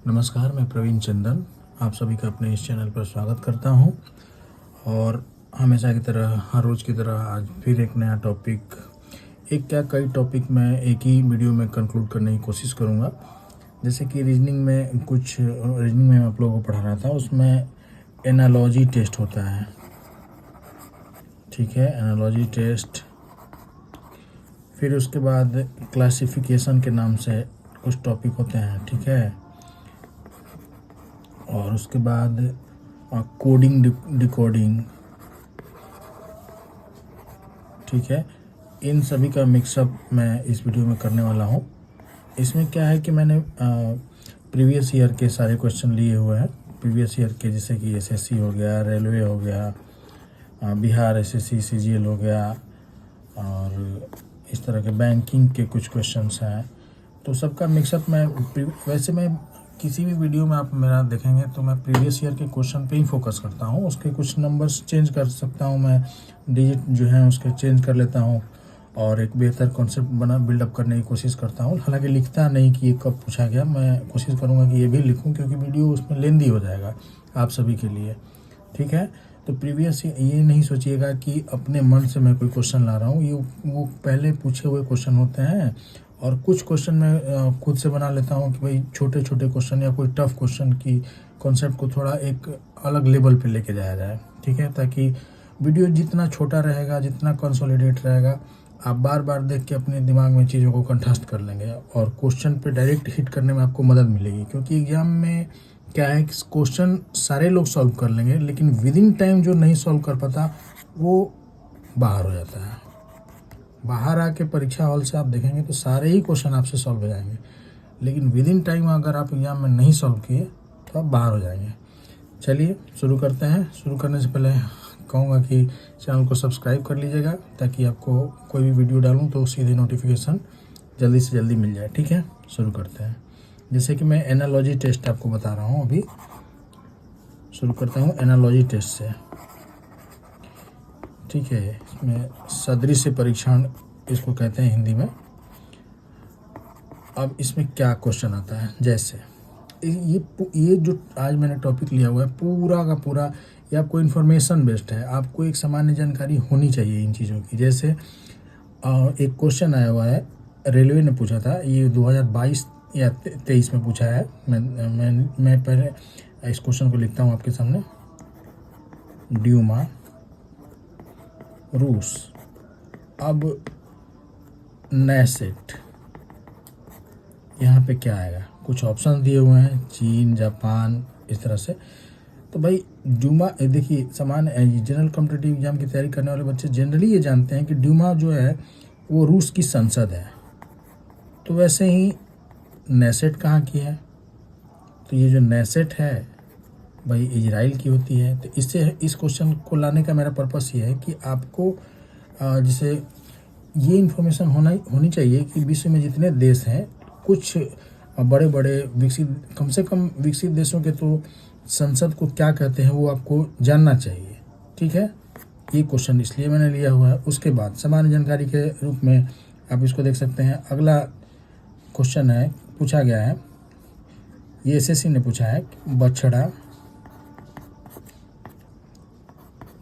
नमस्कार, मैं प्रवीण चंदन आप सभी का अपने इस चैनल पर स्वागत करता हूं। और हमेशा की तरह, हर रोज़ की तरह आज फिर एक नया टॉपिक, एक क्या कई टॉपिक मैं एक ही वीडियो में कंक्लूड करने की कोशिश करूंगा। जैसे कि रीजनिंग में मैं आप लोगों को पढ़ा रहा था, उसमें एनालॉजी टेस्ट होता है। ठीक है, एनालॉजी टेस्ट। फिर उसके बाद क्लासिफिकेशन के नाम से कुछ टॉपिक होते हैं। ठीक है, और उसके बाद कोडिंग डिकोडिंग। ठीक है, इन सभी का मिक्सअप मैं इस वीडियो में करने वाला हूँ। इसमें क्या है कि मैंने प्रीवियस ईयर के सारे क्वेश्चन लिए हुए हैं। प्रीवियस ईयर के जैसे कि एसएससी हो गया, रेलवे हो गया, बिहार एसएससी सीजीएल हो गया, और इस तरह के बैंकिंग के कुछ क्वेश्चंस हैं। तो सबका मिक्सअप मैं किसी भी वीडियो में आप मेरा देखेंगे तो मैं प्रीवियस ईयर के क्वेश्चन पे ही फोकस करता हूँ। उसके कुछ नंबर्स चेंज कर सकता हूँ, मैं डिजिट जो है उसके चेंज कर लेता हूँ और एक बेहतर कॉन्सेप्ट बिल्डअप करने की कोशिश करता हूँ। हालांकि लिखता नहीं कि ये कब पूछा गया, मैं कोशिश करूँगा कि ये भी लिखूँ क्योंकि वीडियो उसमें लेंदी हो जाएगा आप सभी के लिए। ठीक है, तो प्रीवियस ये नहीं सोचिएगा कि अपने मन से मैं कोई क्वेश्चन ला रहा हूँ। ये वो पहले पूछे हुए क्वेश्चन होते हैं, और कुछ क्वेश्चन मैं खुद से बना लेता हूँ कि भाई छोटे छोटे क्वेश्चन या कोई टफ क्वेश्चन की कॉन्सेप्ट को थोड़ा एक अलग लेवल पे लेके जाया जाए। ठीक है, ताकि वीडियो जितना छोटा रहेगा, जितना कंसोलिडेट रहेगा, आप बार बार देख के अपने दिमाग में चीज़ों को कंठस्थ कर लेंगे और क्वेश्चन पे डायरेक्ट हिट करने में आपको मदद मिलेगी। क्योंकि एग्जाम में क्या है कि क्वेश्चन सारे लोग सॉल्व कर लेंगे, लेकिन विद इन टाइम जो नहीं सॉल्व कर पाता वो बाहर हो जाता है। बाहर आके परीक्षा हॉल से आप देखेंगे तो सारे ही क्वेश्चन आपसे सॉल्व हो जाएंगे, लेकिन विद इन टाइम अगर आप एग्जाम में नहीं सॉल्व किए तो आप बाहर हो जाएंगे। चलिए शुरू करते हैं। शुरू करने से पहले कहूँगा कि चैनल को सब्सक्राइब कर लीजिएगा, ताकि आपको कोई भी वीडियो डालूँ तो सीधे नोटिफिकेशन जल्दी से जल्दी मिल जाए। ठीक है, शुरू करते हैं। जैसे कि मैं एनालॉजी टेस्ट आपको बता रहा हूँ, अभी शुरू करता हूँ एनालॉजी टेस्ट से। ठीक है, इसमें सदृश परीक्षण इसको कहते हैं हिंदी में। अब इसमें क्या क्वेश्चन आता है, जैसे ये जो आज मैंने टॉपिक लिया हुआ है पूरा का पूरा ये आपको इन्फॉर्मेशन बेस्ड है। आपको एक सामान्य जानकारी होनी चाहिए इन चीज़ों की। जैसे एक क्वेश्चन आया हुआ है, रेलवे ने पूछा था, ये 2022 या 23 में पूछा है। मैं पहले इस क्वेश्चन को लिखता हूँ आपके सामने। ड्यूमा रूस, अब नैसेट, यहाँ पे क्या आएगा? कुछ ऑप्शन दिए हुए हैं, चीन, जापान, इस तरह से। तो भाई ड्यूमा, देखिए सामान्य जनरल कॉम्पिटिटिव एग्जाम की तैयारी करने वाले बच्चे जनरली ये जानते हैं कि ड्यूमा जो है वो रूस की संसद है। तो वैसे ही नैसेट कहाँ की है? तो ये जो नैसेट है भाई इजराइल की होती है। तो इस क्वेश्चन को लाने का मेरा पर्पस ये है कि आपको जैसे ये इन्फॉर्मेशन होनी चाहिए कि विश्व में जितने देश हैं, कुछ बड़े बड़े विकसित, कम से कम विकसित देशों के तो संसद को क्या कहते हैं वो आपको जानना चाहिए। ठीक है, ये क्वेश्चन इसलिए मैंने लिया हुआ है। उसके बाद सामान्य जानकारी के रूप में आप इसको देख सकते हैं। अगला क्वेश्चन है, पूछा गया है, ये एसएससी ने पूछा है, बछड़ा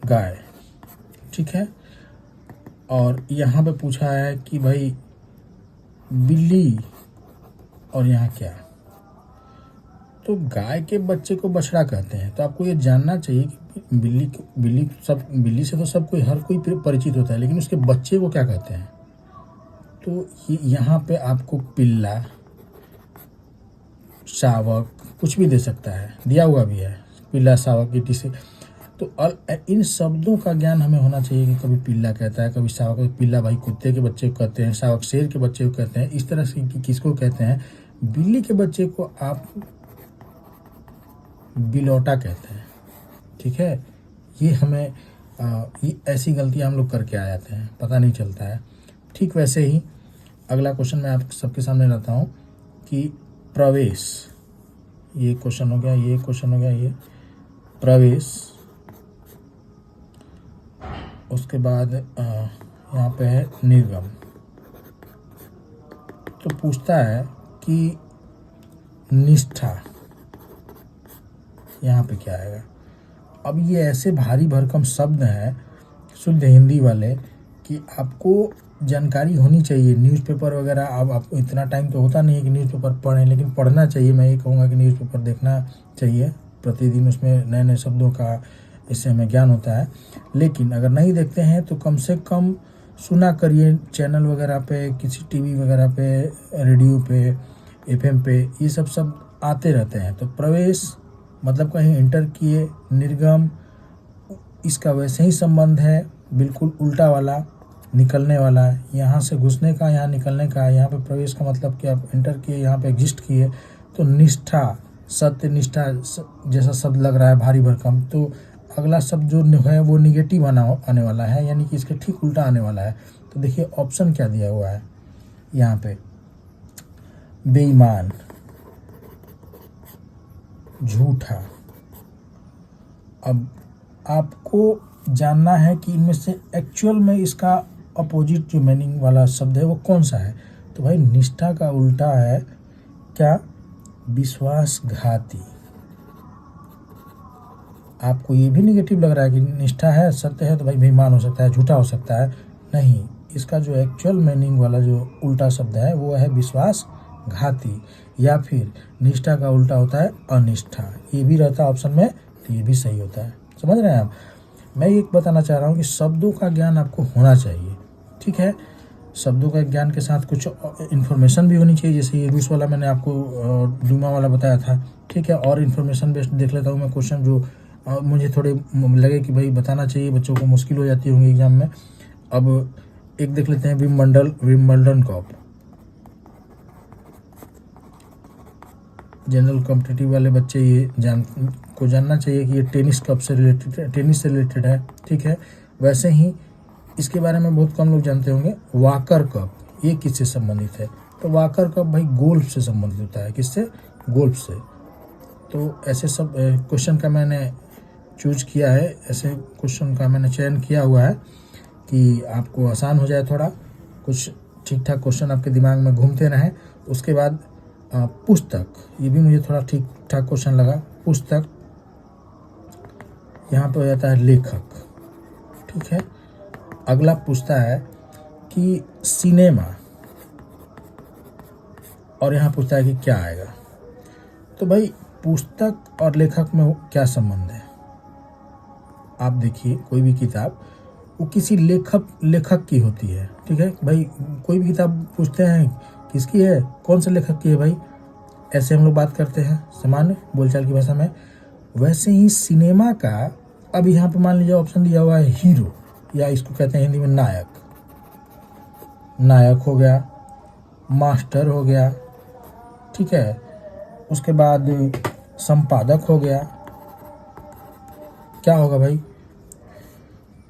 गाय। ठीक है, और यहाँ पे पूछा है कि भाई बिल्ली, और यहाँ क्या? तो गाय के बच्चे को बछड़ा कहते हैं। तो आपको ये जानना चाहिए कि बिल्ली से तो सब कोई, हर कोई परिचित होता है, लेकिन उसके बच्चे को क्या कहते हैं? तो यहाँ पे आपको पिल्ला, शावक कुछ भी दे सकता है, दिया हुआ भी है, पिल्ला, शावक, ईटी से। तो इन शब्दों का ज्ञान हमें होना चाहिए कि कभी पिल्ला कहता है, कभी शावक। पिल्ला भाई कुत्ते के बच्चे को कहते हैं, शावक शेर के बच्चे को कहते हैं, इस तरह से किसको कहते हैं? बिल्ली के बच्चे को आप बिलौटा कहते हैं। ठीक है, ये हमें ये ऐसी गलतियां हम लोग करके आ जाते हैं, पता नहीं चलता है। ठीक वैसे ही अगला क्वेश्चन मैं आप सबके सामने लाता हूँ कि प्रवेश, ये क्वेश्चन हो गया, ये क्वेश्चन हो गया, ये प्रवेश। उसके बाद यहाँ पे है निर्गम। तो पूछता है कि निष्ठा, यहाँ पे क्या आएगा। अब ये ऐसे भारी भरकम शब्द हैं शुद्ध हिंदी वाले कि आपको जानकारी होनी चाहिए। न्यूज़पेपर वगैरह, अब आपको इतना टाइम तो होता नहीं है कि न्यूज़पेपर पढ़ें, लेकिन पढ़ना चाहिए। मैं ये कहूँगा कि न्यूज़पेपर देखना चाहिए प्रतिदिन, उसमें नए नए शब्दों का इससे हमें ज्ञान होता है। लेकिन अगर नहीं देखते हैं तो कम से कम सुना करिए चैनल वगैरह पे, किसी टीवी वगैरह पे, रेडियो पे, एफएम पे, ये सब आते रहते हैं। तो प्रवेश मतलब कहीं इंटर किए, निर्गम इसका वैसे ही संबंध है, बिल्कुल उल्टा वाला, निकलने वाला। यहाँ से घुसने का, यहाँ निकलने का। यहाँ पे प्रवेश का मतलब कि आप इंटर किए, यहाँ पे एग्जिस्ट किए। तो निष्ठा, सत्य निष्ठा जैसा शब्द लग रहा है भारी भरकम, तो अगला शब्द जो है वो निगेटिव आने वाला है, यानी कि इसके ठीक उल्टा आने वाला है। तो देखिए ऑप्शन क्या दिया हुआ है यहाँ पे, बेईमान, झूठा। अब आपको जानना है कि इनमें से एक्चुअल में इसका अपोजिट जो मीनिंग वाला शब्द है वो कौन सा है। तो भाई निष्ठा का उल्टा है क्या, विश्वासघाती। आपको ये भी निगेटिव लग रहा है कि निष्ठा है, सत्य है, तो भाई बेईमान हो सकता है, झूठा हो सकता है। नहीं, इसका जो एक्चुअल मीनिंग वाला जो उल्टा शब्द है वो है विश्वासघाती, या फिर निष्ठा का उल्टा होता है अनिष्ठा। ये भी रहता है ऑप्शन में, तो ये भी सही होता है। समझ रहे हैं आप। मैं ये बताना चाह रहा हूँ कि शब्दों का ज्ञान आपको होना चाहिए, ठीक है। शब्दों का ज्ञान के साथ कुछ इन्फॉर्मेशन भी होनी चाहिए, जैसे ये रूस वाला मैंने आपको डूमा वाला बताया था, ठीक है। और इन्फॉर्मेशन बेस्ड देख लेता हूँ मैं क्वेश्चन जो मुझे थोड़े लगे कि भाई बताना चाहिए, बच्चों को मुश्किल हो जाती होंगी एग्जाम में। अब एक देख लेते हैं, विम्बल्डन कप। जनरल कॉम्पिटिटिव वाले बच्चे ये जानना चाहिए कि ये टेनिस कप से रिलेटेड है, टेनिस से रिलेटेड है, ठीक है। वैसे ही इसके बारे में बहुत कम लोग जानते होंगे, वाकर कप, ये किससे संबंधित है। तो वाकर कप भाई गोल्फ से संबंधित होता है, किससे, गोल्फ से। तो ऐसे सब क्वेश्चन का मैंने चूज किया है, ऐसे क्वेश्चन का मैंने चयन किया हुआ है कि आपको आसान हो जाए, थोड़ा कुछ ठीक ठाक क्वेश्चन आपके दिमाग में घूमते रहें। उसके बाद पुस्तक, ये भी मुझे थोड़ा ठीक ठाक क्वेश्चन लगा। पुस्तक यहाँ पे हो जाता है लेखक, ठीक है। अगला पूछता है कि सिनेमा, और यहाँ पूछता है कि क्या आएगा। तो भाई पुस्तक और लेखक में क्या संबंध है। आप देखिए कोई भी किताब वो किसी लेखक की होती है, ठीक है भाई। कोई भी किताब पूछते हैं किसकी है, कौन से लेखक की है भाई, ऐसे हम लोग बात करते हैं सामान्य बोलचाल की भाषा में। वैसे ही सिनेमा का, अब यहाँ पे मान लीजिए ऑप्शन दिया हुआ है हीरो, या इसको कहते हैं हिंदी में नायक। नायक हो गया, मास्टर हो गया, ठीक है। उसके बाद संपादक हो गया, क्या होगा भाई।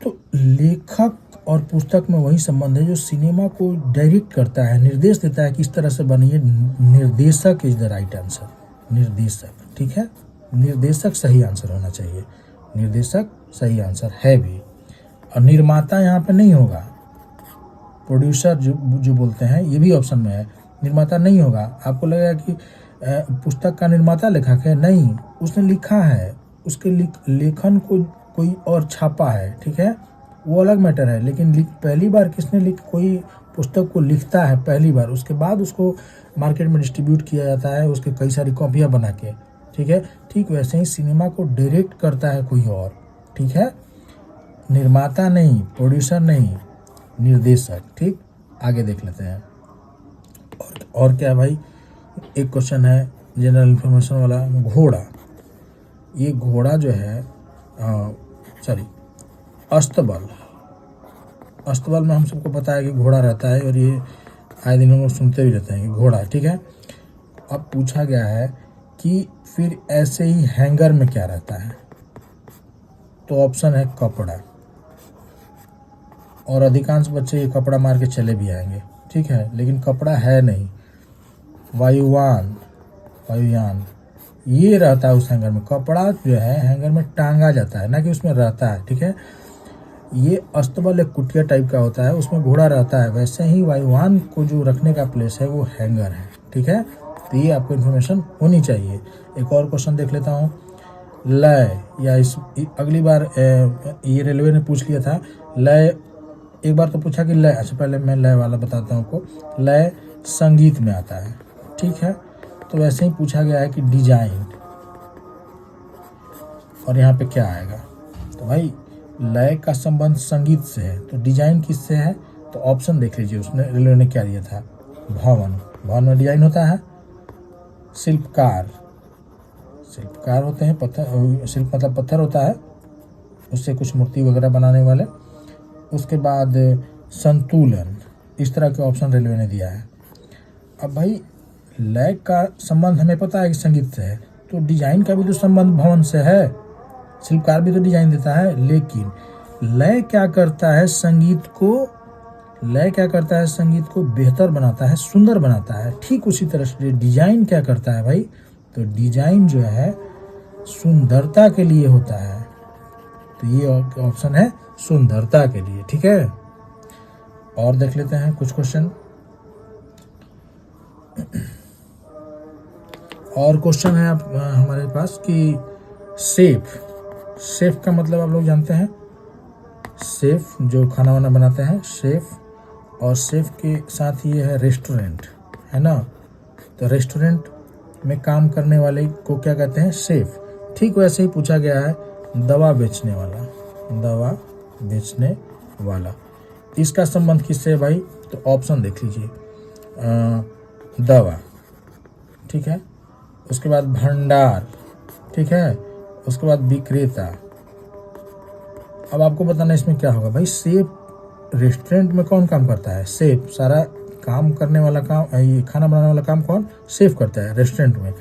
तो लेखक और पुस्तक में वही संबंध है जो सिनेमा को डायरेक्ट करता है, निर्देश देता है किस तरह से बनी है। निर्देशक इज द राइट आंसर, निर्देशक, ठीक है। निर्देशक सही आंसर होना चाहिए, निर्देशक सही आंसर है भी। और निर्माता यहाँ पे नहीं होगा, प्रोड्यूसर जो बोलते हैं ये भी ऑप्शन में है, निर्माता नहीं होगा। आपको लगेगा कि पुस्तक का निर्माता लेखक है, नहीं, उसने लिखा है, उसके लेखन को कोई और छापा है, ठीक है, वो अलग मैटर है। लेकिन पहली बार किसने कोई पुस्तक को लिखता है पहली बार, उसके बाद उसको मार्केट में डिस्ट्रीब्यूट किया जाता है, उसके कई सारी कॉपियाँ बना के, ठीक है। ठीक वैसे ही सिनेमा को डायरेक्ट करता है कोई और, ठीक है। निर्माता नहीं, प्रोड्यूसर नहीं, निर्देशक, ठीक। आगे देख लेते हैं और क्या भाई। एक क्वेश्चन है जनरल इन्फॉर्मेशन वाला, घोड़ा। ये घोड़ा जो है अस्तबल, अस्तबल में हम सबको पता है कि घोड़ा रहता है, और ये आए दिन हम लोग सुनते भी रहते हैं कि घोड़ा, ठीक है। अब पूछा गया है कि फिर ऐसे ही हैंगर में क्या रहता है। तो ऑप्शन है कपड़ा, और अधिकांश बच्चे ये कपड़ा मार के चले भी आएंगे, ठीक है, लेकिन कपड़ा है नहीं, वायुयान ये रहता है उस हैंगर में। कपड़ा जो है हैंगर में टांगा जाता है, ना कि उसमें रहता है, ठीक है। ये अस्तबल एक कुटिया टाइप का होता है, उसमें घोड़ा रहता है। वैसे ही वायुयान को जो रखने का प्लेस है वो हैंगर है, ठीक है। तो ये आपको इन्फॉर्मेशन होनी चाहिए। एक और क्वेश्चन देख लेता हूँ, लय, या इस अगली बार ये रेलवे ने पूछ लिया था लय, एक बार तो पूछा कि लय, अच्छा पहले मैं लय वाला बताता हूँ आपको। लय संगीत में आता है, ठीक है। तो वैसे ही पूछा गया है कि डिजाइन, और यहाँ पे क्या आएगा, तो भाई लय का संबंध संगीत से है, तो डिजाइन किससे है, तो ऑप्शन देख लीजिए उसने रेलवे ने क्या दिया था, भवन, भवन में डिजाइन होता है। शिल्पकार, शिल्पकार होते हैं, पत्थर, शिल्प मतलब पत्थर होता है, उससे कुछ मूर्ति वगैरह बनाने वाले। उसके बाद संतुलन, इस तरह के ऑप्शन रेलवे ने दिया है। अब भाई लय का संबंध हमें पता है कि संगीत से है, तो डिजाइन का भी तो संबंध भवन से है, शिल्पकार भी तो डिजाइन देता है। लेकिन लय क्या करता है, संगीत को, लय क्या करता है, संगीत को बेहतर बनाता है, सुंदर बनाता है। ठीक उसी तरह से डिजाइन क्या करता है भाई, तो डिजाइन जो है सुंदरता के लिए होता है, तो ये ऑप्शन है सुंदरता के लिए, ठीक है। और देख लेते हैं कुछ क्वेश्चन, और क्वेश्चन है आप हमारे पास कि शेफ, शेफ का मतलब आप लोग जानते हैं, शेफ जो खाना वाना बनाते हैं, शेफ, और शेफ के साथ ये है रेस्टोरेंट, है ना। तो रेस्टोरेंट में काम करने वाले को क्या कहते हैं, शेफ। ठीक वैसे ही पूछा गया है दवा बेचने वाला, दवा बेचने वाला, इसका संबंध किससे है भाई, तो ऑप्शन देख लीजिए, दवा, ठीक है। उसके बाद भंडार, ठीक है। उसके बाद विक्रेता। अब आपको बताना इसमें क्या होगा भाई, शेफ रेस्टोरेंट में कौन काम करता है, शेफ, सारा काम करने वाला काम, ये खाना बनाने वाला काम कौन, शेफ करता है रेस्टोरेंट में।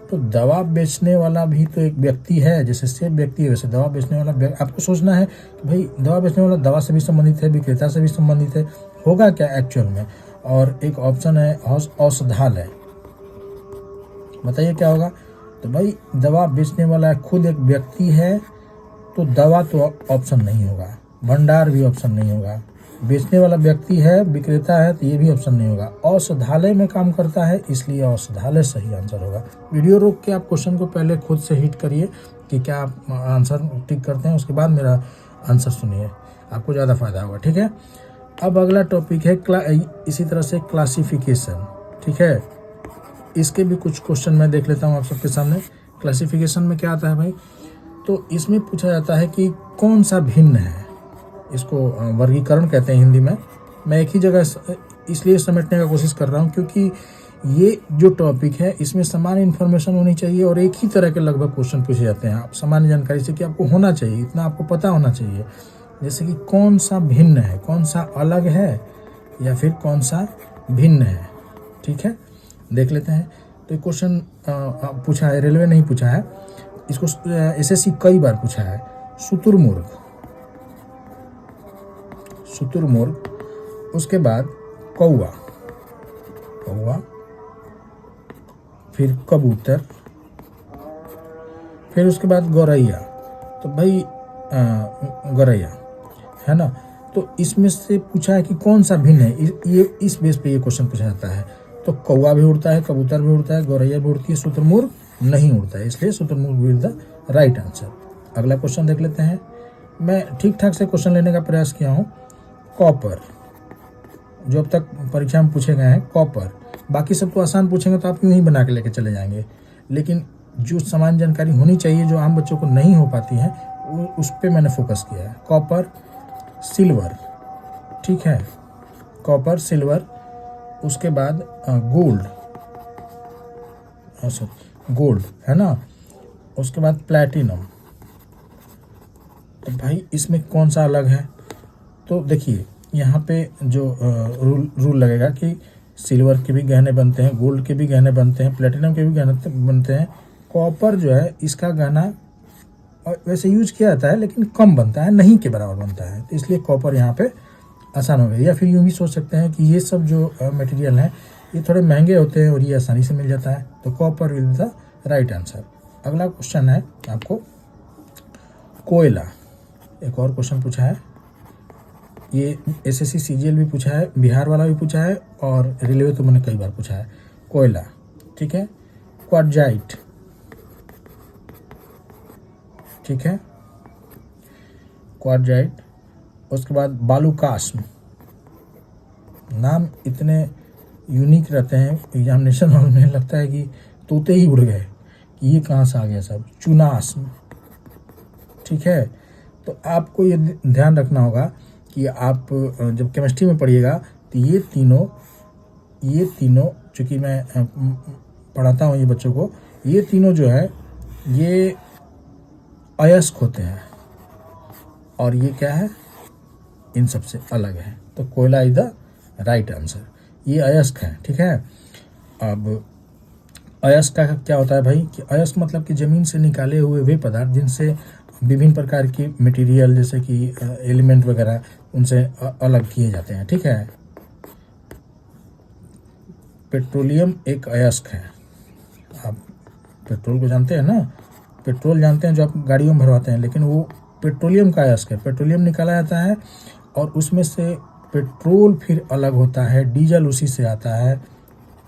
तो दवा बेचने वाला भी तो एक व्यक्ति है, जैसे शेफ व्यक्ति है वैसे दवा बेचने वाला, आपको सोचना है कि भाई दवा बेचने वाला दवा से भी संबंधित है, विक्रेता से भी संबंधित है, होगा क्या एक्चुअल में। और एक ऑप्शन है औषधालय, बताइए क्या होगा, तो भाई दवा बेचने वाला खुद एक व्यक्ति है, तो दवा तो ऑप्शन नहीं होगा, भंडार भी ऑप्शन नहीं होगा, बेचने वाला व्यक्ति है, विक्रेता है, तो ये भी ऑप्शन नहीं होगा। औषधालय में काम करता है, इसलिए औषधालय सही आंसर होगा। वीडियो रोक के आप क्वेश्चन को पहले खुद से हिट करिए कि क्या आप आंसर टिक करते हैं, उसके बाद मेरा आंसर सुनिए, आपको ज़्यादा फायदा होगा, ठीक है। अब अगला टॉपिक है इसी तरह से क्लासिफिकेशन, ठीक है। इसके भी कुछ क्वेश्चन मैं देख लेता हूँ आप सबके सामने। क्लासिफिकेशन में क्या आता है भाई, तो इसमें पूछा जाता है कि कौन सा भिन्न है, इसको वर्गीकरण कहते हैं हिंदी में। मैं एक ही जगह इसलिए समेटने का कोशिश कर रहा हूँ क्योंकि ये जो टॉपिक है इसमें सामान्य इन्फॉर्मेशन होनी चाहिए और एक ही तरह के लगभग क्वेश्चन पूछे जाते हैं, आप सामान्य जानकारी से कि आपको होना चाहिए, इतना आपको पता होना चाहिए। जैसे कि कौन सा भिन्न है, कौन सा अलग है, या फिर कौन सा भिन्न है, ठीक है। देख लेते हैं। तो क्वेश्चन पूछा है, रेलवे नहीं पूछा है, इसको एसएससी कई बार पूछा है। शुतुरमुर्ग, शुतुरमुर्ग, उसके बाद कौवा, कौवा, फिर कबूतर, फिर उसके बाद गौरैया। तो भाई गौरैया है ना, तो इसमें से पूछा है कि कौन सा भिन्न है, ये इस बेस पे ये क्वेश्चन पूछा जाता है। तो कौवा भी उड़ता है, कबूतर भी उड़ता है, गौरैया भी उड़ती है, शुतुरमुर्ग नहीं उड़ता है, इसलिए शुतुरमुर्ग इज द राइट आंसर। अगला क्वेश्चन देख लेते हैं। मैं ठीक ठाक से क्वेश्चन लेने का प्रयास किया हूँ। कॉपर, जो अब तक परीक्षा में पूछे गए हैं, कॉपर, बाकी सब तो आसान पूछेंगे तो आप यूं ही बना के लेके चले जाएंगे, लेकिन जो सामान्य जानकारी होनी चाहिए जो आम बच्चों को नहीं हो पाती है उस पर मैंने फोकस किया है। कॉपर, सिल्वर, ठीक है, कॉपर, सिल्वर, उसके बाद गोल्ड, गोल्ड है ना, उसके बाद प्लैटिनम। तो भाई इसमें कौन सा अलग है, तो देखिए यहाँ पे जो रूल लगेगा कि सिल्वर के भी गहने बनते हैं, गोल्ड के भी गहने बनते हैं, प्लेटिनम के भी गहने बनते हैं। कॉपर जो है इसका गहना वैसे यूज किया जाता है लेकिन कम बनता है, नहीं के बराबर बनता है, तो इसलिए कॉपर यहाँ पे आसान हो गया। या फिर यूँ भी सोच सकते हैं कि ये सब जो मटेरियल हैं ये थोड़े महंगे होते हैं और ये आसानी से मिल जाता है, तो copper will the right answer. अगला क्वेश्चन है आपको कोयला, एक और क्वेश्चन पूछा है, ये एसएससी सीजीएल भी पूछा है, बिहार वाला भी पूछा है और रेलवे तो मैंने कई बार पूछा है। कोयला, ठीक है, क्वार्टजाइट, ठीक है, क्वार्जाइट। उसके बाद बालूकाष्म, नाम इतने यूनिक रहते हैं एग्जामिनेशन हॉल में लगता है कि तोते ही उड़ गए कि ये कहाँ से आ गया सब। चूनास्म, ठीक है। तो आपको ये ध्यान रखना होगा कि आप जब केमिस्ट्री में पढ़िएगा तो ये तीनों चूँकि मैं पढ़ाता हूँ ये बच्चों को, ये तीनों जो है ये अयस्क होते हैं और ये क्या है, इन सबसे अलग है। तो कोयला इज द राइट आंसर, ये अयस्क है, ठीक है। अब अयस्क का क्या होता है भाई कि अयस्क मतलब कि ज़मीन से निकाले हुए वे पदार्थ जिनसे विभिन्न प्रकार की मटेरियल जैसे कि एलिमेंट वगैरह उनसे अलग किए जाते हैं, ठीक है। पेट्रोलियम एक अयस्क है। आप पेट्रोल को जानते हैं ना, पेट्रोल जानते हैं जो आप गाड़ियों में भरवाते हैं, लेकिन वो पेट्रोलियम का अयस्क है। पेट्रोलियम निकाला जाता है और उसमें से पेट्रोल फिर अलग होता है, डीजल उसी से आता है।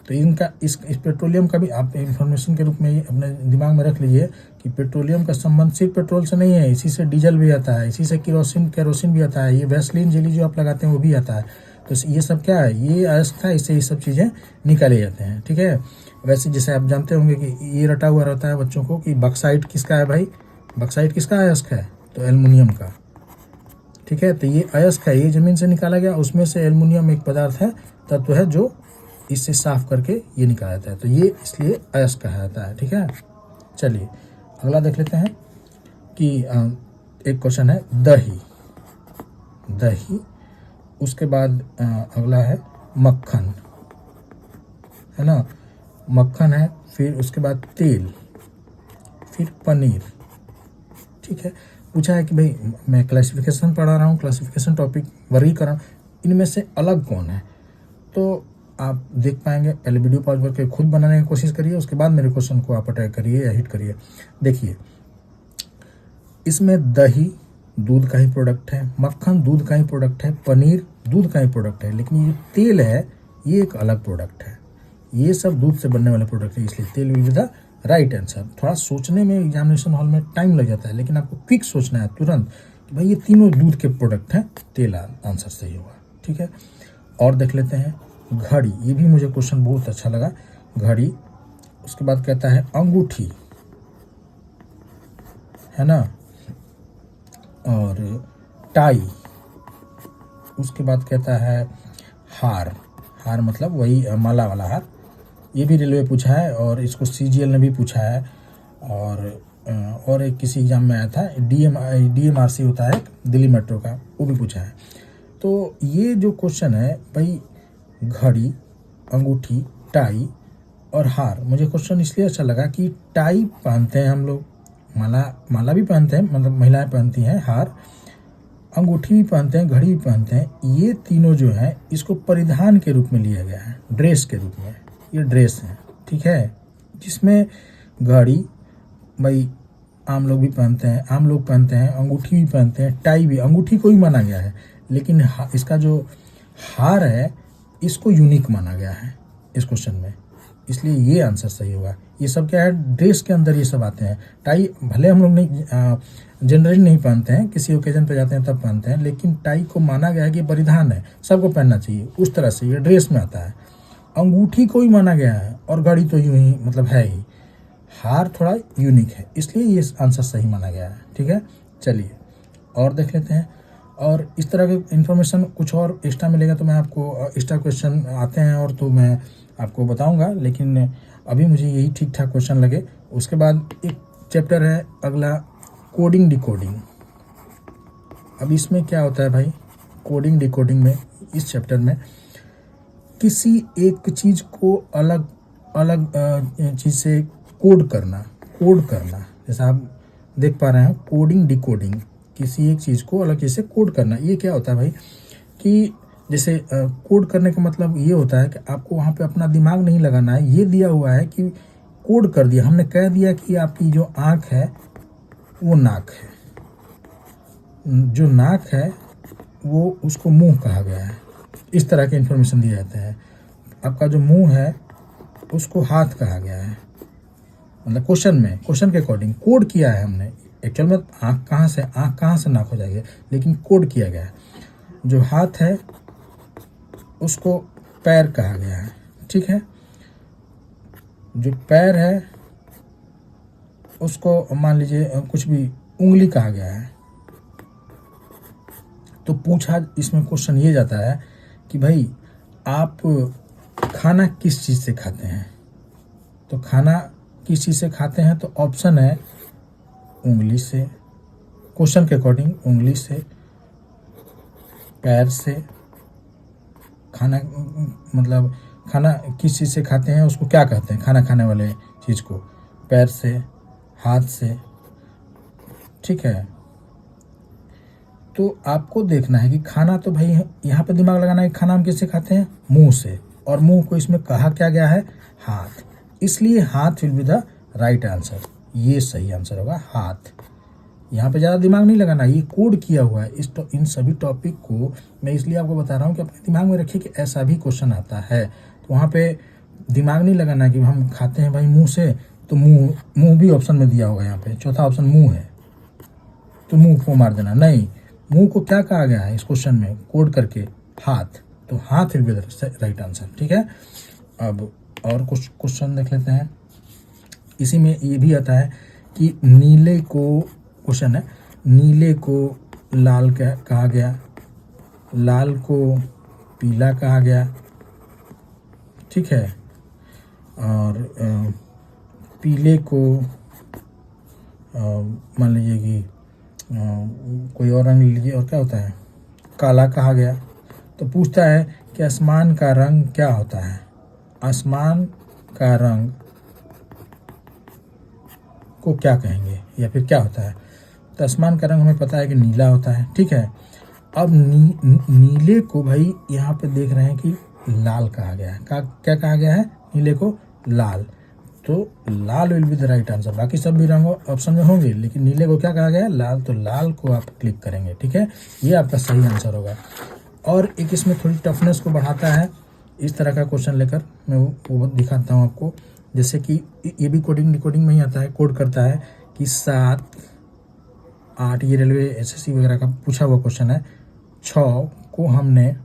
तो इनका इस पेट्रोलियम का भी आप इंफॉर्मेशन के रूप में अपने दिमाग में रख लीजिए कि पेट्रोलियम का संबंध सिर्फ पेट्रोल से नहीं है, इसी से डीजल भी आता है, इसी से केरोसिन भी आता है, ये वैसलीन जेली जो आप लगाते हैं वो भी आता है। तो ये सब क्या है, ये अयस्क था, इससे ये सब चीज़ें निकाले जाते हैं, ठीक है। वैसे जैसे आप जानते होंगे कि ये रटा हुआ रहता है बच्चों को कि बक्साइट किसका है भाई, बक्साइट किसका अयस्क है, तो एल्युमिनियम का, ठीक है। तो ये अयस्क है, ये ज़मीन से निकाला गया, उसमें से एल्युमिनियम एक पदार्थ है, तत्व है जो इससे साफ करके ये निकाला जाता है, तो ये इसलिए अयस्क कहा जाता है, ठीक है। चलिए अगला देख लेते हैं कि एक क्वेश्चन है दही, उसके बाद अगला है मक्खन, है ना, मक्खन है, फिर उसके बाद तेल, फिर पनीर, ठीक है। पूछा है कि भाई मैं क्लासिफिकेशन पढ़ा रहा हूँ, क्लासिफिकेशन टॉपिक वर्गीकरण, इनमें से अलग कौन है, तो आप देख पाएंगे। पहले वीडियो पॉज करके खुद बनाने की कोशिश करिए, उसके बाद मेरे क्वेश्चन को आप अटैक करिए या हिट करिए। देखिए इसमें दही दूध का ही प्रोडक्ट है, मक्खन दूध का ही प्रोडक्ट है, पनीर दूध का ही प्रोडक्ट है, लेकिन ये तेल है ये एक अलग प्रोडक्ट है, ये सब दूध से बनने वाले प्रोडक्ट है, इसलिए तेल will be the right answer. थोड़ा सोचने में एग्जामिनेशन हॉल में टाइम लग जाता है, लेकिन आपको क्विक सोचना है तुरंत कि भाई ये तीनों दूध के प्रोडक्ट हैं, तेल आंसर सही होगा, ठीक है। और देख लेते हैं घड़ी, ये भी मुझे क्वेश्चन बहुत अच्छा लगा, घड़ी। उसके बाद कहता है अंगूठी, है ना, और टाई। उसके बाद कहता है हार मतलब वही माला वाला हार, ये भी रेलवे पूछा है और इसको सीजीएल ने भी पूछा है, और एक किसी एग्जाम में आया था, डीएमआरसी होता है दिल्ली मेट्रो का, वो भी पूछा है। तो ये जो क्वेश्चन है भाई घड़ी, अंगूठी, टाई और हार, मुझे क्वेश्चन इसलिए अच्छा लगा कि टाई पहनते हैं हम लोग, माला भी पहनते हैं, मतलब महिलाएं पहनती हैं, हार, अंगूठी भी पहनते हैं, घड़ी भी पहनते हैं। ये तीनों जो है इसको परिधान के रूप में लिया गया है, ड्रेस के रूप में, ये ड्रेस है, ठीक है। जिसमें घड़ी भाई आम लोग पहनते हैं, अंगूठी भी पहनते हैं, टाई भी, अंगूठी को ही माना गया है, लेकिन इसका जो हार है इसको यूनिक माना गया है इस क्वेश्चन में, इसलिए ये आंसर सही होगा। ये सब क्या है, ड्रेस के अंदर ये सब आते हैं। टाई भले हम लोग नहीं जनरली नहीं पहनते हैं, किसी ओकेजन पे जाते हैं तब पहनते हैं, लेकिन टाई को माना गया है कि परिधान है, सबको पहनना चाहिए, उस तरह से ये ड्रेस में आता है। अंगूठी को ही माना गया है और घड़ी तो यूं ही मतलब है ही, हार थोड़ा यूनिक है, इसलिए ये आंसर सही माना गया है, ठीक है। चलिए और देख लेते हैं, और इस तरह के इन्फॉर्मेशन कुछ और एक्स्ट्रा मिलेगा तो मैं आपको एक्स्ट्रा क्वेश्चन आते हैं और तो मैं आपको बताऊंगा, लेकिन अभी मुझे यही ठीक ठाक क्वेश्चन लगे। उसके बाद एक चैप्टर है अगला कोडिंग डिकोडिंग। अब इसमें क्या होता है भाई, कोडिंग डिकोडिंग में इस चैप्टर में किसी एक चीज़ को अलग अलग चीज़ से कोड करना, जैसा आप देख पा रहे हैं, कोडिंग डिकोडिंग, किसी एक चीज़ को अलग चीज़ से कोड करना। ये क्या होता है भाई कि जैसे कोड करने का मतलब ये होता है कि आपको वहाँ पे अपना दिमाग नहीं लगाना है, ये दिया हुआ है कि कोड कर दिया, हमने कह दिया कि आपकी जो आँख है वो नाक है, जो नाक है वो उसको मुंह कहा गया है, इस तरह के इन्फॉर्मेशन दिए जाते हैं। आपका जो मुंह है उसको हाथ कहा गया है, मतलब क्वेश्चन के अकॉर्डिंग कोड किया है हमने, एक्चुअल में आँख कहाँ से नाक हो जाएगी, लेकिन कोड किया गया है। जो हाथ है उसको पैर कहा गया है, ठीक है। जो पैर है उसको मान लीजिए कुछ भी उंगली कहा गया है। तो पूछा इसमें क्वेश्चन ये जाता है कि भाई आप खाना किस चीज़ से खाते हैं। तो खाना किस चीज़ से खाते हैं, तो ऑप्शन है उंगली से, क्वेश्चन के अकॉर्डिंग उंगली से, पैर से। खाना मतलब खाना किस चीज़ से खाते हैं उसको क्या कहते हैं, खाना खाने वाले चीज़ को, पैर से, हाथ से, ठीक है। तो आपको देखना है कि खाना, तो भाई यहाँ पे दिमाग लगाना है कि खाना हम किससे खाते हैं, मुंह से, और मुंह को इसमें कहा क्या गया है, हाथ। इसलिए हाथ will be the right answer, ये सही आंसर होगा हाथ। यहाँ पे ज़्यादा दिमाग नहीं लगाना, ये कोड किया हुआ है। इन सभी टॉपिक को मैं इसलिए आपको बता रहा हूँ कि अपने दिमाग में रखिए कि ऐसा भी क्वेश्चन आता है। तो वहाँ पे दिमाग नहीं लगाना कि हम खाते हैं भाई मुंह से, तो मुंह भी ऑप्शन में दिया होगा, यहाँ पे चौथा ऑप्शन मुंह है तो मुंह को मार देना, नहीं। मुंह को क्या कहा गया है इस क्वेश्चन में कोड करके, हाथ। तो हाथ will be the right answer, ठीक है। अब और कुछ क्वेश्चन देख लेते हैं। इसी में ये भी आता है कि नीले को, क्वेश्चन है नीले को लाल कहा गया, लाल को पीला कहा गया, ठीक है। और पीले को मान लीजिए कि कोई और रंग लीजिए, और क्या होता है, काला कहा गया। तो पूछता है कि आसमान का रंग क्या होता है, आसमान का रंग को क्या कहेंगे या फिर क्या होता है। तो आसमान का रंग हमें पता है कि नीला होता है, ठीक है। अब नीले को भाई यहाँ पे देख रहे हैं कि लाल कहा गया है, क्या कहा गया है, नीले को लाल। तो lal will be the right answer. बाकी सब भी रंग ऑप्शन में होंगे, लेकिन नीले को क्या कहा गया है, लाल। तो लाल को आप क्लिक करेंगे, ठीक है, ये आपका सही आंसर होगा। और एक इसमें थोड़ी टफनेस को बढ़ाता है, इस तरह का क्वेश्चन लेकर मैं वो दिखाता हूँ आपको। जैसे कि ये भी कोडिंग डिकोडिंग में ही आता है, कोड करता है कि 7, 8, ये रेलवे एसएससी वगैरह का पूछा हुआ क्वेश्चन है। 6 को हमने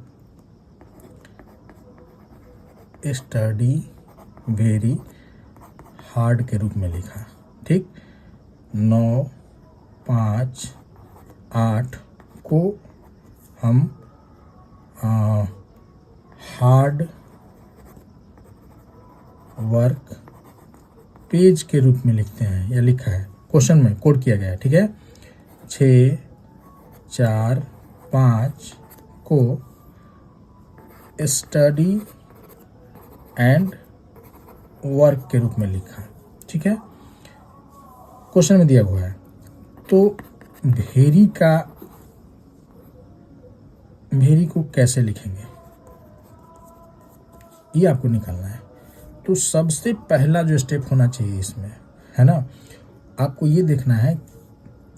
स्टडी वेरी हार्ड के रूप में लिखा, ठीक। 9, 5, 8 को हम हार्ड वर्क पेज के रूप में लिखते हैं, या लिखा है क्वेश्चन में, कोड किया गया है, ठीक है। 6, 4, 5 को स्टडी एंड वर्क के रूप में लिखा, ठीक है, क्वेश्चन में दिया हुआ है। तो भेरी को कैसे लिखेंगे, ये आपको निकालना है। तो सबसे पहला जो स्टेप होना चाहिए इसमें, है ना, आपको ये देखना है,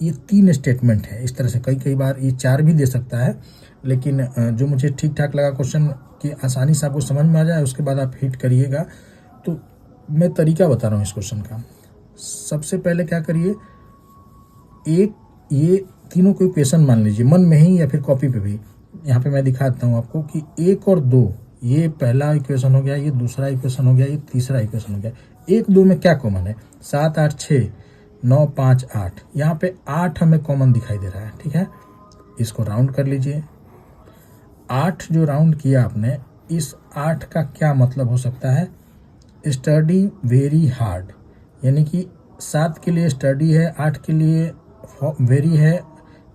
ये 3 स्टेटमेंट है। इस तरह से कई बार ये 4 भी दे सकता है, लेकिन जो मुझे ठीक ठाक लगा क्वेश्चन की आसानी से आपको समझ में आ जाए, उसके बाद आप हिट करिएगा। तो मैं तरीका बता रहा हूँ इस क्वेश्चन का। सबसे पहले क्या करिए, एक ये तीनों को इक्वेशन मान लीजिए मन में ही या फिर कॉपी पे भी। यहाँ पे मैं दिखाता हूँ आपको कि 1 और 2, ये पहला इक्वेशन हो गया, ये दूसरा इक्वेशन हो गया, ये तीसरा इक्वेशन हो गया। 1, 2 में क्या कॉमन है, 7, 8, 6, 9, 5, 8। यहाँ पे 8 हमें कॉमन दिखाई दे रहा है, ठीक है। इसको राउंड कर लीजिए। 8 जो राउंड किया आपने, इस 8 का क्या मतलब हो सकता है, स्टडी वेरी हार्ड, यानी कि 7 के लिए स्टडी है, 8 के लिए वेरी है,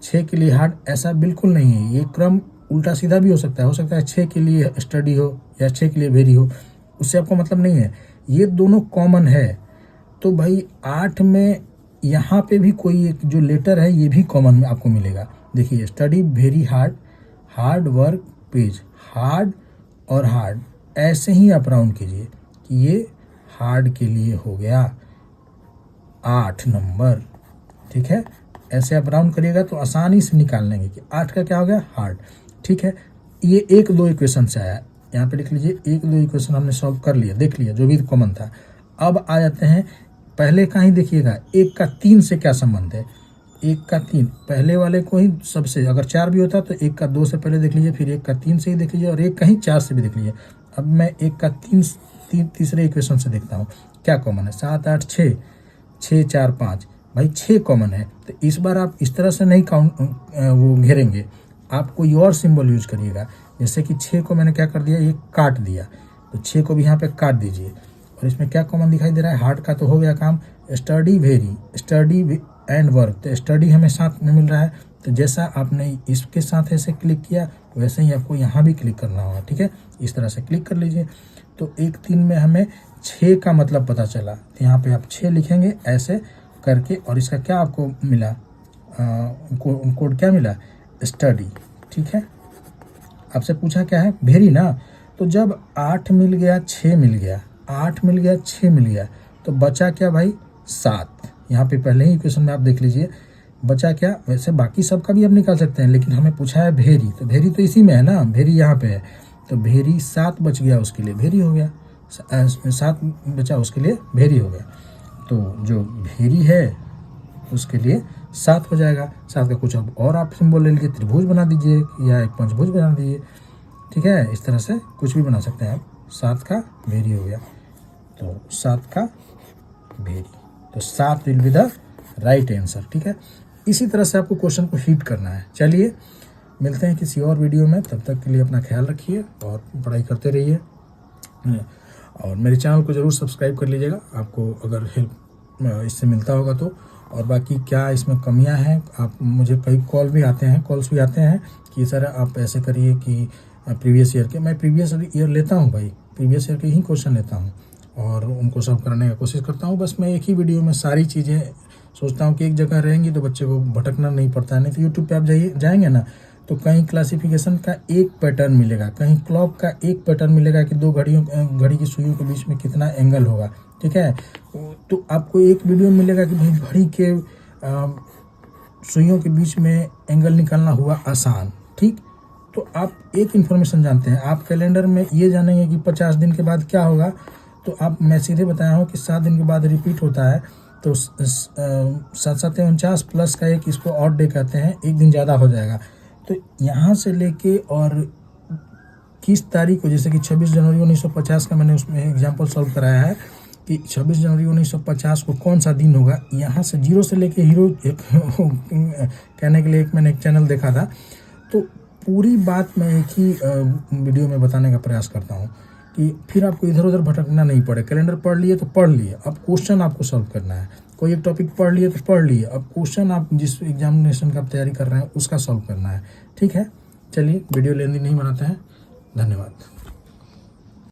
6 के लिए हार्ड। ऐसा बिल्कुल नहीं है, ये क्रम उल्टा सीधा भी हो सकता है 6 के लिए स्टडी हो या 6 के लिए वेरी हो, उससे आपको मतलब नहीं है। ये दोनों कॉमन है। तो भाई 8 में यहाँ पे भी कोई एक जो लेटर है ये भी कॉमन में आपको मिलेगा। देखिए, study very hard, hard work page, hard और हार्ड, ऐसे ही आप राउंड कीजिए कि ये हार्ड के लिए हो गया 8 नंबर, ठीक है। ऐसे आप राउंड करिएगा तो आसानी से निकाल लेंगे कि 8 का क्या हो गया, हार्ड, ठीक है। ये 1, 2 इक्वेशन से आया, यहाँ पे लिख लीजिए। 1, 2 इक्वेशन हमने सॉल्व कर लिया, देख लिया जो भी कॉमन था। अब आ जाते हैं, पहले का ही देखिएगा 1 का 3 से क्या संबंध है। 1 का 3, पहले वाले को ही सबसे, अगर 4 भी होता तो 1 का 2 से पहले देख लीजिए, फिर 1 का 3 से ही देख लीजिए और 1 का ही 4 से भी देख लीजिए। अब मैं 1 का 3 तीसरे इक्वेशन से देखता हूँ क्या कॉमन है। 7 8 6, 6 4 5, भाई 6 कॉमन है। तो इस बार आप इस तरह से नहीं वो घेरेंगे, आप कोई और सिंबल यूज करिएगा। जैसे कि 6 को मैंने क्या कर दिया, ये काट दिया, तो 6 को भी यहाँ पे काट दीजिए। और इसमें क्या कॉमन दिखाई दे रहा है, हार्ड का तो हो गया काम। Study very, study and work, तो स्टडी हमें साथ में मिल रहा है, तो जैसा आपने इसके साथ ऐसे क्लिक किया वैसे ही आपको यहाँ भी क्लिक करना होगा। ठीक है, इस तरह से क्लिक कर लीजिए। तो 1 3 में हमें 6 का मतलब पता चला, तो यहाँ पे आप 6 लिखेंगे ऐसे करके। और इसका क्या आपको मिला, कोड क्या मिला, स्टडी। ठीक है, आपसे पूछा क्या है, वेरी ना। तो जब 8 मिल गया, 6 मिल गया, 8 मिल गया, 6 मिल गया, तो बचा क्या भाई, 7। यहाँ पे पहले ही इक्वेशन में आप देख लीजिए बचा क्या। वैसे बाकी सबका भी आप निकाल सकते हैं, लेकिन हमें पूछा है वेरी, तो वेरी तो इसी में है ना, वेरी यहाँ पे है, तो वेरी 7 बच गया, उसके लिए वेरी हो गया। 7 बचा, उसके लिए वेरी हो गया। तो जो वेरी है उसके लिए 7 हो जाएगा। 7 का कुछ अब और आप सिंबल ले लीजिए, त्रिभुज बना दीजिए या एक पंचभुज बना दीजिए। ठीक है, इस तरह से कुछ भी बना सकते हैं आप। 7 का वेरी हो गया, तो 7 का वेरी, तो 7 will be the right answer. ठीक है, इसी तरह से आपको क्वेश्चन को हिट करना है। चलिए मिलते हैं किसी और वीडियो में, तब तक के लिए अपना ख्याल रखिए और पढ़ाई करते रहिए। और मेरे चैनल को ज़रूर सब्सक्राइब कर लीजिएगा, आपको अगर हेल्प इससे मिलता होगा तो। और बाकी क्या इसमें कमियां हैं, आप मुझे कई कॉल्स भी आते हैं कि सर आप ऐसे करिए कि प्रीवियस ईयर के, मैं प्रीवियस ईयर लेता हूं भाई, प्रीवियस ईयर के ही क्वेश्चन लेता हूं और उनको सॉल्व करने का कोशिश करता हूं। बस मैं एक ही वीडियो में सारी चीज़ें सोचता हूं कि एक जगह रहेंगी तो बच्चे को भटकना नहीं पड़ता है। नहीं तो यूट्यूब पर आप जाएंगे ना, तो कहीं क्लासिफिकेशन का एक पैटर्न मिलेगा, कहीं क्लॉक का एक पैटर्न मिलेगा कि 2 घड़ी की सुइयों के बीच में कितना एंगल होगा। ठीक है, तो आपको एक वीडियो मिलेगा कि भाई घड़ी के सुइयों के बीच में एंगल निकालना हुआ आसान। ठीक, तो आप एक इन्फॉर्मेशन जानते हैं, आप कैलेंडर में ये जानेंगे कि 50 दिन के बाद क्या होगा, तो आप, मैं सीधे बताया हूँ कि 7 दिन के बाद रिपीट होता है, तो 7 7 49 प्लस का एक, इसको ऑड डे कहते हैं, एक दिन ज़्यादा हो जाएगा। तो यहाँ से लेके और किस तारीख को, जैसे कि 26 जनवरी 1950 का मैंने उसमें एग्जाम्पल सॉल्व कराया है कि 26 जनवरी 1950 को कौन सा दिन होगा, यहाँ से 0 से लेके हीरो कहने के लिए मैंने एक चैनल देखा था। तो पूरी बात मैं एक ही वीडियो में बताने का प्रयास करता हूँ कि फिर आपको इधर उधर भटकना नहीं पड़े। कैलेंडर पढ़ लिए तो पढ़ लिए, अब क्वेश्चन आपको सॉल्व करना है। कोई एक टॉपिक पढ़ लिए तो पढ़ लिए, अब क्वेश्चन आप जिस एग्जामिनेशन का तैयारी कर रहे हैं उसका सॉल्व करना है। ठीक है, चलिए वीडियो लेंदी नहीं बनाते हैं, धन्यवाद।